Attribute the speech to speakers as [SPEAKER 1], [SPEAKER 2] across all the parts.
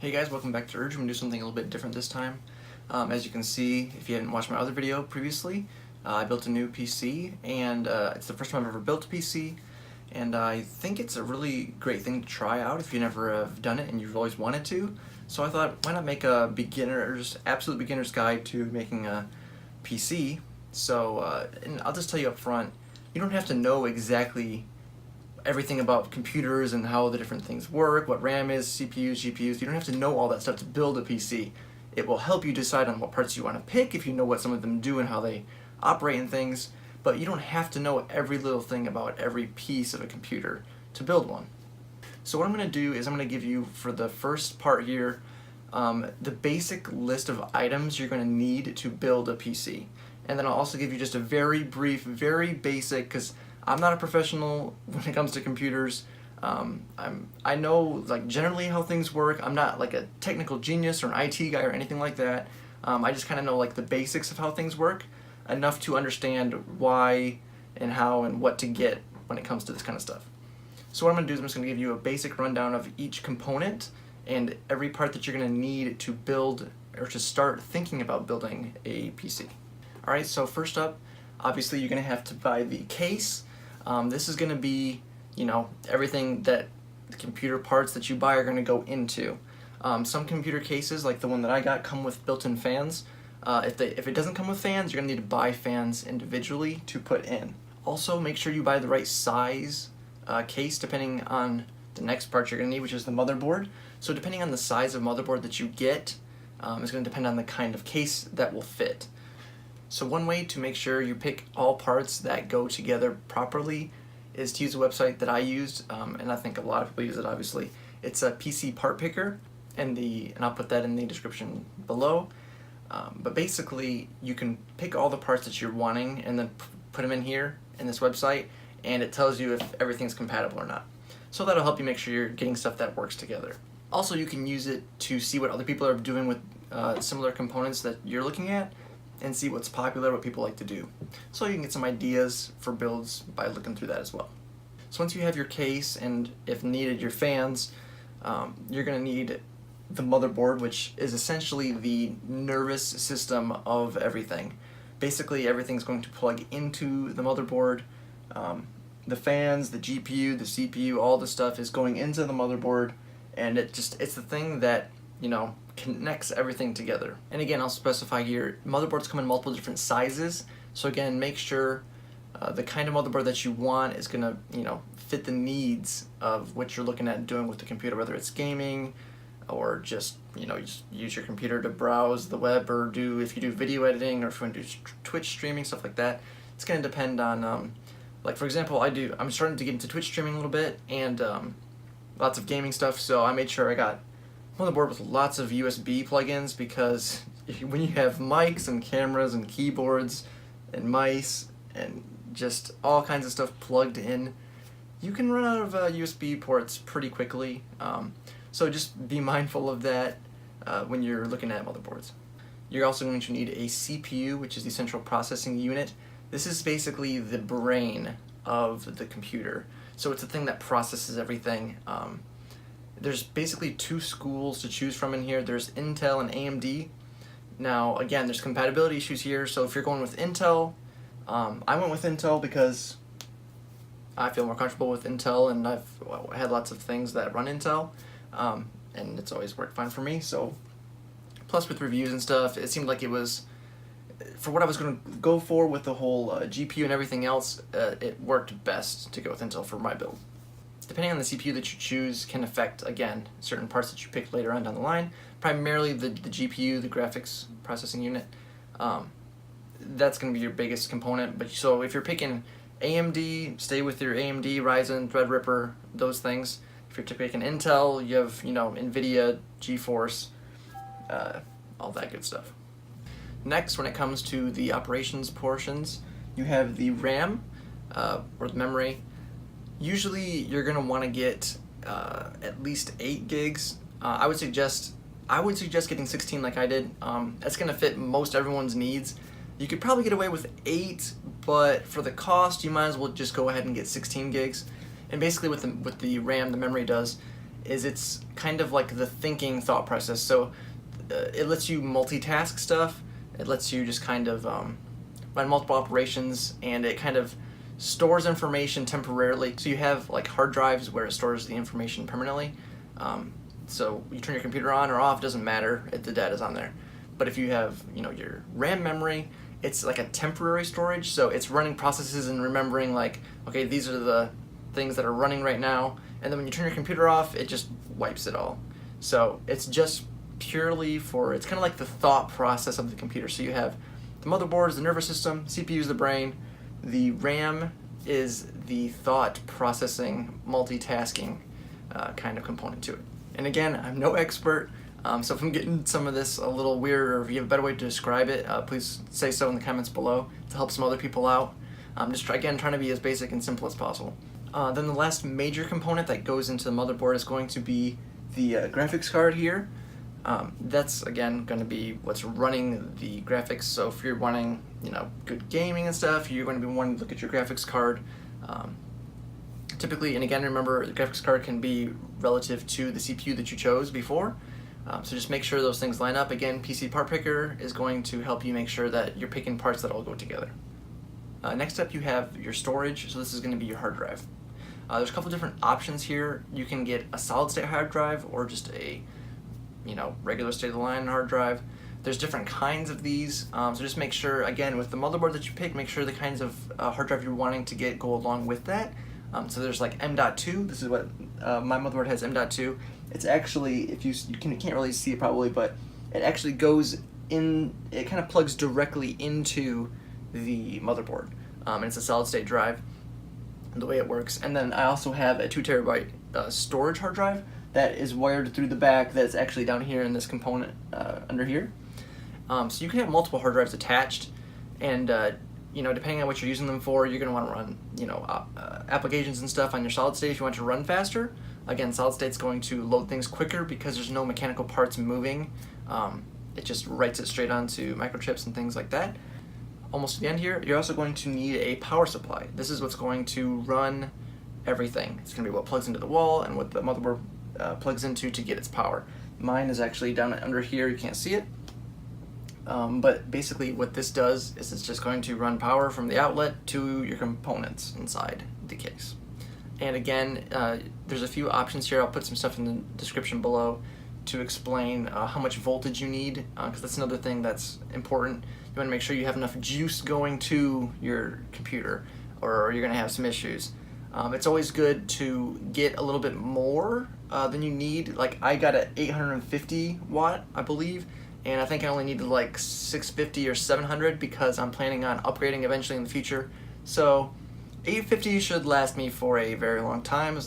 [SPEAKER 1] Hey guys, welcome back to Urge. I'm going to do something a little bit different this time. As you can see, if you hadn't watched my other video previously, I built a new PC, and it's the first time I've ever built a PC, and I think it's a really great thing to try out if you never have done it and you've always wanted to. So I thought, why not make a absolute beginner's guide to making a PC. So, and I'll just tell you up front, you don't have to know exactly everything about computers and how the different things work, what RAM is, CPUs, GPUs. You don't have to know all that stuff to build a PC. It will help you decide on what parts you want to pick if you know what some of them do and how they operate and things, but you don't have to know every little thing about every piece of a computer to build one. So what I'm going to do is I'm going to give you, for the first part here, the basic list of items you're going to need to build a PC. And then I'll also give you just a very brief, very basic, because I'm not a professional when it comes to computers. I know like generally how things work. I'm not like a technical genius or an IT guy or anything like that. I just kind of know like the basics of how things work, enough to understand why and how and what to get when it comes to this kind of stuff. So what I'm going to do is I'm just going to give you a basic rundown of each component and every part that you're going to need to build or to start thinking about building a PC. Alright, so first up, obviously you're going to have to buy the case. This is going to be, everything that the computer parts that you buy are going to go into. Some computer cases, like the one that I got, come with built-in fans. If it doesn't come with fans, you're going to need to buy fans individually to put in. Also, make sure you buy the right size case depending on the next part you're going to need, which is the motherboard. So depending on the size of motherboard that you get, is going to depend on the kind of case that will fit. So one way to make sure you pick all parts that go together properly is to use a website that I used, and I think a lot of people use it obviously. It's a PC part picker, and I'll put that in the description below. But basically you can pick all the parts that you're wanting and then put them in here in this website, and it tells you if everything's compatible or not. So that'll help you make sure you're getting stuff that works together. Also, you can use it to see what other people are doing with similar components that you're looking at, and see what's popular, what people like to do. So you can get some ideas for builds by looking through that as well. So once you have your case and, if needed, your fans, you're going to need the motherboard, which is essentially the nervous system of everything. Basically everything's going to plug into the motherboard. The fans, the GPU, the CPU, all the stuff is going into the motherboard, and it's the thing that, connects everything together. And again, I'll specify here, motherboards come in multiple different sizes, so again, make sure the kind of motherboard that you want is going to fit the needs of what you're looking at doing with the computer, whether it's gaming or just just use your computer to browse the web, or if you do video editing, or if you want to do Twitch streaming, stuff like that. It's going to depend on like, for example, I'm starting to get into Twitch streaming a little bit, and lots of gaming stuff, so I made sure I got motherboard with lots of USB plugins, because when you have mics and cameras and keyboards and mice and just all kinds of stuff plugged in, you can run out of USB ports pretty quickly. So just be mindful of that when you're looking at motherboards. You're also going to need a CPU, which is the central processing unit. This is basically the brain of the computer. So it's the thing that processes everything. There's basically two schools to choose from in here. There's Intel and AMD. Now, again, there's compatibility issues here, so if you're going with Intel, I went with Intel because I feel more comfortable with Intel, and I've had lots of things that run Intel, and it's always worked fine for me. So, plus with reviews and stuff, it seemed like it was, for what I was going to go for with the whole GPU and everything else, it worked best to go with Intel for my build. Depending on the CPU that you choose can affect, again, certain parts that you pick later on down the line. Primarily the GPU, the graphics processing unit. That's going to be your biggest component. But so if you're picking AMD, stay with your AMD, Ryzen, Threadripper, those things. If you're picking Intel, you have NVIDIA, GeForce, all that good stuff. Next, when it comes to the operations portions, you have the RAM, or the memory. Usually you're going to want to get at least 8 gigs. I would suggest getting 16 like I did. That's going to fit most everyone's needs. You could probably get away with 8, but for the cost you might as well just go ahead and get 16 gigs. And basically what the RAM, the memory does, is it's kind of like the thinking thought process. So it lets you multitask stuff. It lets you just kind of run multiple operations, and it kind of stores information temporarily. So you have like hard drives where it stores the information permanently. So you turn your computer on or off, doesn't matter, the data's on there. But if you have, your RAM memory, it's like a temporary storage, so it's running processes and remembering like, okay, these are the things that are running right now, and then when you turn your computer off, it just wipes it all. So it's just purely it's kind of like the thought process of the computer. So you have the motherboard is the nervous system, CPU is the brain, the RAM is the thought processing, multitasking kind of component to it. And again, I'm no expert, so if I'm getting some of this a little weird, or if you have a better way to describe it, please say so in the comments below to help some other people out. Just trying to be as basic and simple as possible. Then the last major component that goes into the motherboard is going to be the graphics card here. That's again going to be what's running the graphics. So if you're wanting, good gaming and stuff, you're going to be wanting to look at your graphics card. Typically, and again, remember, the graphics card can be relative to the CPU that you chose before. So just make sure those things line up. Again, PC Part Picker is going to help you make sure that you're picking parts that all go together. Next up, you have your storage. So this is going to be your hard drive. There's a couple different options here. You can get a solid-state hard drive or just a regular state-of-the-line hard drive. There's different kinds of these, so just make sure, again, with the motherboard that you pick, make sure the kinds of hard drive you're wanting to get go along with that. So there's like M.2. This is what my motherboard has, M.2. It's actually, if you can't really see it probably, but it actually goes in, it kind of plugs directly into the motherboard. And it's a solid-state drive, the way it works. And then I also have a 2 terabyte storage hard drive that is wired through the back, that's actually down here in this component under here. So you can have multiple hard drives attached, and depending on what you're using them for, you're going to want to run applications and stuff on your solid state if you want to run faster. Again, solid state's going to load things quicker because there's no mechanical parts moving. It just writes it straight onto microchips and things like that. Almost to the end here, you're also going to need a power supply. This is what's going to run everything. It's going to be what plugs into the wall and what the motherboard plugs into to get its power. Mine is actually down under here, you can't see it. But basically what this does is it's just going to run power from the outlet to your components inside the case. And again, there's a few options here. I'll put some stuff in the description below to explain how much voltage you need, because that's another thing that's important. You want to make sure you have enough juice going to your computer, or you're going to have some issues. It's always good to get a little bit more than you need. Like I got an 850 watt, I believe, and I think I only needed like 650 or 700 because I'm planning on upgrading eventually in the future. So 850 should last me for a very long time,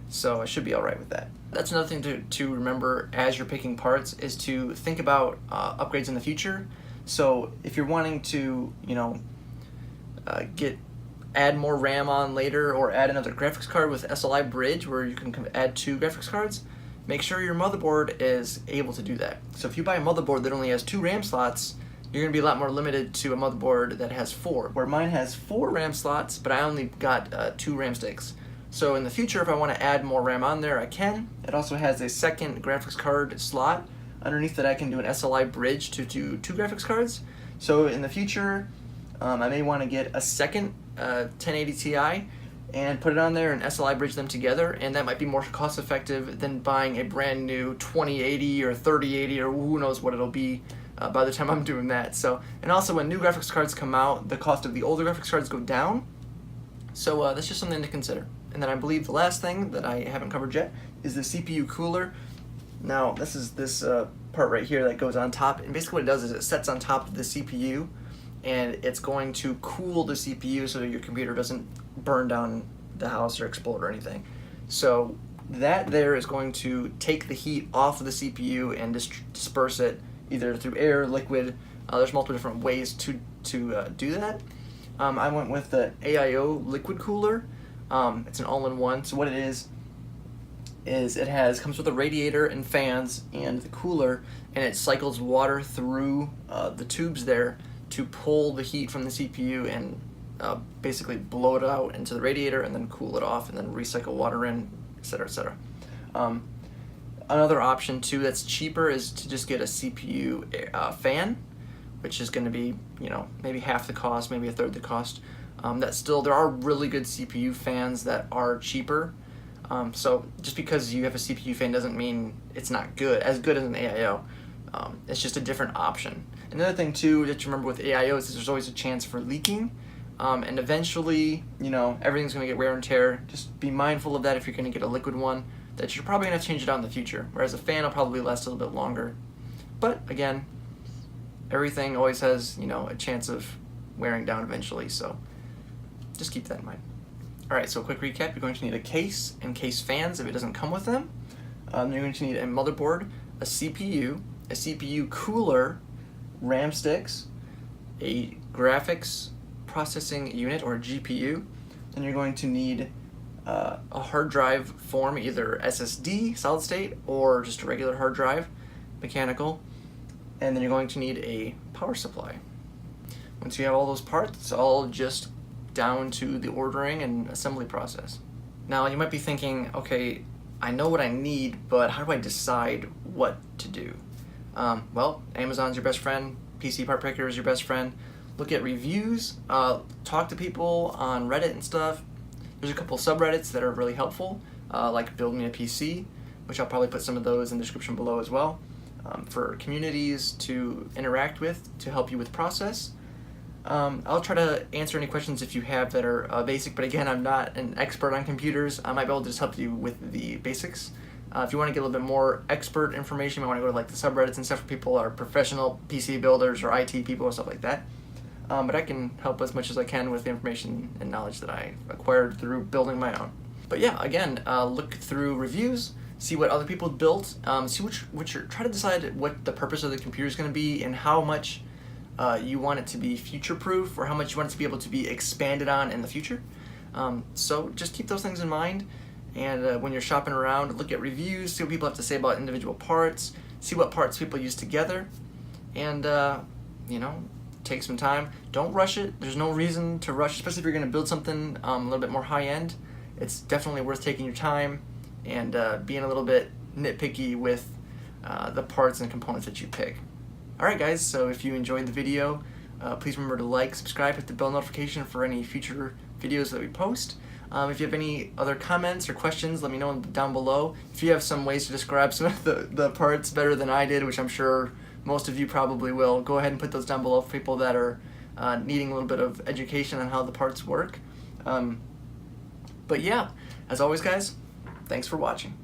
[SPEAKER 1] so I should be alright with that. That's another thing to remember as you're picking parts, is to think about upgrades in the future. So if you're wanting to, add more RAM on later, or add another graphics card with SLI bridge where you can add 2 graphics cards, make sure your motherboard is able to do that. So if you buy a motherboard that only has 2 RAM slots, you're going to be a lot more limited to a motherboard that has 4. Where mine has 4 RAM slots, but I only got 2 RAM sticks. So in the future, if I want to add more RAM on there, I can. It also has a second graphics card slot underneath that I can do an SLI bridge to do 2 graphics cards. So in the future, I may want to get a second 1080 Ti and put it on there and SLI bridge them together, and that might be more cost effective than buying a brand new 2080 or 3080 or who knows what it'll be by the time I'm doing that. So, and also when new graphics cards come out, the cost of the older graphics cards go down. So that's just something to consider. And then I believe the last thing that I haven't covered yet is the CPU cooler. Now this is this part right here that goes on top, and basically what it does is it sets on top of the CPU, and it's going to cool the CPU so your computer doesn't burn down the house or explode or anything. So that there is going to take the heat off of the CPU and disperse it either through air, liquid. There's multiple different ways to do that. I went with the AIO liquid cooler. It's an all-in-one. So what it is it comes with a radiator and fans and the cooler, and it cycles water through the tubes there to pull the heat from the CPU and basically blow it out into the radiator and then cool it off and then recycle water in, etc., etc. Another option too that's cheaper is to just get a CPU fan, which is going to be, you know, maybe half the cost, maybe a third the cost. There are really good CPU fans that are cheaper. So just because you have a CPU fan doesn't mean it's not as good as an AIO. It's just a different option. Another thing too that you remember with AIOs is there's always a chance for leaking. And eventually, you know, everything's going to get wear and tear. Just be mindful of that if you're going to get a liquid one, that you're probably going to have to change it out in the future. Whereas a fan will probably last a little bit longer. But again, everything always has, you know, a chance of wearing down eventually. So just keep that in mind. Alright, so a quick recap. You're going to need a case and case fans if it doesn't come with them. You're going to need a motherboard, a CPU cooler, RAM sticks, a graphics processing unit or GPU. Then you're going to need a hard drive form, either SSD, solid state, or just a regular hard drive, mechanical. And then you're going to need a power supply. Once you have all those parts, it's all just down to the ordering and assembly process. Now you might be thinking, okay, I know what I need, but how do I decide what to do? Well, Amazon's your best friend, PC Part Picker is your best friend. Look at reviews, talk to people on Reddit and stuff. There's a couple subreddits that are really helpful, like Build Me a PC, which I'll probably put some of those in the description below as well, for communities to interact with to help you with process. I'll try to answer any questions if you have that are basic, but again, I'm not an expert on computers. I might be able to just help you with the basics. If you want to get a little bit more expert information, you might want to go to like the subreddits and stuff where people are professional PC builders or IT people and stuff like that. But I can help as much as I can with the information and knowledge that I acquired through building my own. But yeah, again, look through reviews, see what other people built, see try to decide what the purpose of the computer is going to be and how much you want it to be future-proof or how much you want it to be able to be expanded on in the future. So just keep those things in mind, and when you're shopping around, look at reviews, see what people have to say about individual parts, see what parts people use together, and you know, take some time. Don't rush it. There's no reason to rush, especially if you're going to build something a little bit more high-end. It's definitely worth taking your time and being a little bit nitpicky with the parts and components that you pick. Alright guys, so if you enjoyed the video, please remember to like, subscribe, hit the bell notification for any future videos that we post. If you have any other comments or questions, let me know down below. If you have some ways to describe some of the parts better than I did, which I'm sure most of you probably will, go ahead and put those down below for people that are needing a little bit of education on how the parts work. But yeah, as always guys, thanks for watching.